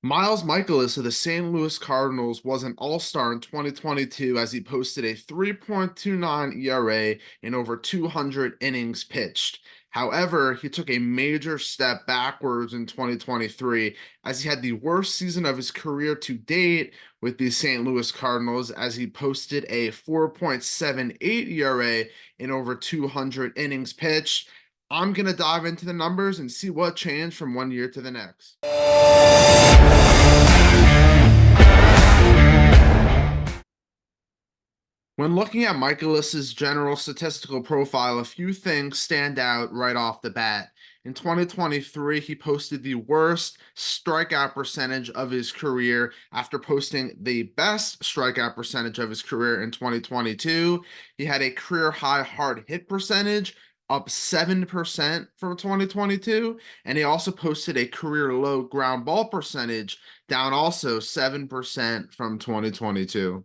Miles Mikolas of the St. Louis Cardinals was an all-star in 2022 as he posted a 3.29 ERA in over 200 innings pitched. However, he took a major step backwards in 2023 as he had the worst season of his career to date with the St. Louis Cardinals as he posted a 4.78 ERA in over 200 innings pitched. I'm going to dive into the numbers and see what changed from one year to the next. When looking at Michaelis's general statistical profile, a few things stand out right off the bat. In 2023, he posted the worst strikeout percentage of his career after posting the best strikeout percentage of his career in 2022. He had a career high hard hit percentage, up 7% from 2022, and he also posted a career low ground ball percentage, down also 7% from 2022.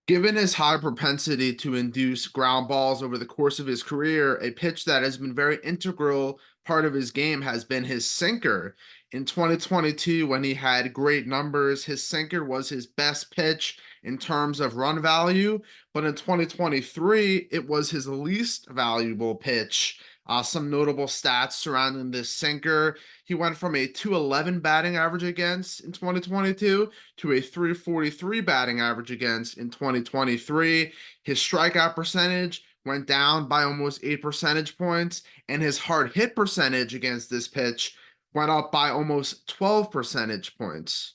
Given his high propensity to induce ground balls over the course of his career, a pitch that has been very integral part of his game has been his sinker. In 2022, when he had great numbers, his sinker was his best pitch in terms of run value, but in 2023, it was his least valuable pitch. Some notable stats surrounding this sinker: he went from a 211 batting average against in 2022 to a 343 batting average against in 2023. His strikeout percentage went down by almost 8 percentage points, and his hard hit percentage against this pitch went up by almost 12 percentage points.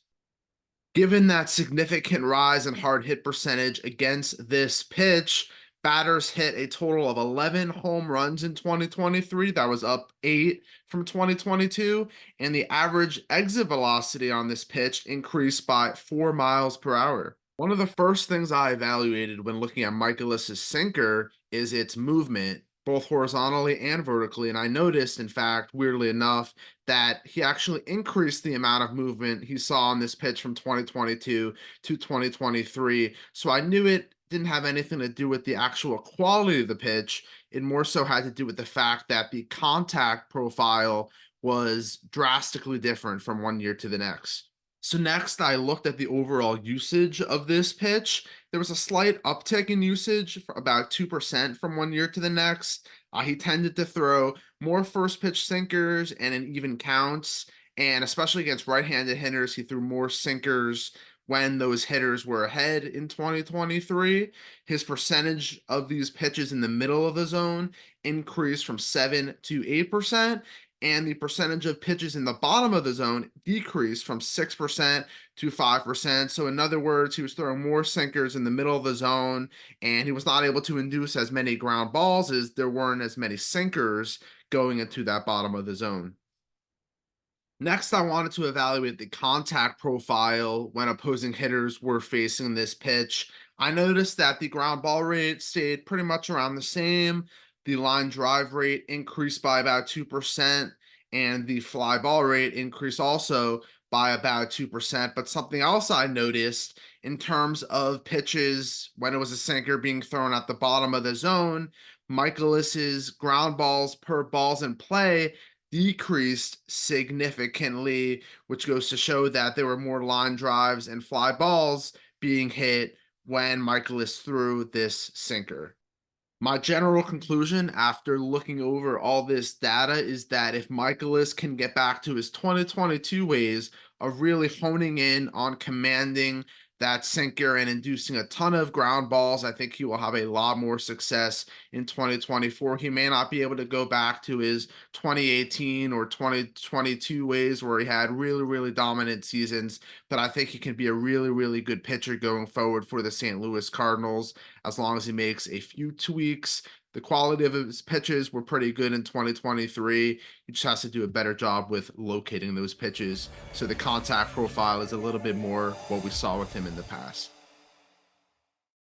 Given that significant rise in hard hit percentage against this pitch, batters hit a total of 11 home runs in 2023. That was up 8 from 2022. And the average exit velocity on this pitch increased by 4 miles per hour. One of the first things I evaluated when looking at Michaelis's sinker is its movement, both horizontally and vertically. And I noticed, in fact, weirdly enough, that he actually increased the amount of movement he saw on this pitch from 2022 to 2023. So I knew it didn't have anything to do with the actual quality of the pitch. It more so had to do with the fact that the contact profile was drastically different from one year to the next. So next, I looked at the overall usage of this pitch. There was a slight uptick in usage for about 2% from one year to the next. He tended to throw more first pitch sinkers and in even counts, and especially against right-handed hitters, he threw more sinkers when those hitters were ahead in 2023. His percentage of these pitches in the middle of the zone increased from 7 to 8%, and the percentage of pitches in the bottom of the zone decreased from 6% to 5%. So, in other words, he was throwing more sinkers in the middle of the zone, and he was not able to induce as many ground balls as there weren't as many sinkers going into that bottom of the zone. Next, I wanted to evaluate the contact profile when opposing hitters were facing this pitch. I noticed that the ground ball rate stayed pretty much around the same. The line drive rate increased by about 2%, and the fly ball rate increased also by about 2%. But something else I noticed in terms of pitches when it was a sinker being thrown at the bottom of the zone, Michaelis's ground balls per balls in play decreased significantly, which goes to show that there were more line drives and fly balls being hit when Michaelis threw this sinker. My general conclusion after looking over all this data is that if Michaelis can get back to his 2022 ways of really honing in on commanding that sinker and inducing a ton of ground balls, I think he will have a lot more success in 2024. He may not be able to go back to his 2018 or 2022 ways where he had really, really dominant seasons, but I think he can be a really, really good pitcher going forward for the St. Louis Cardinals as long as he makes a few tweaks. The quality of his pitches were pretty good in 2023. He just has to do a better job with locating those pitches. So the contact profile is a little bit more what we saw with him in the past.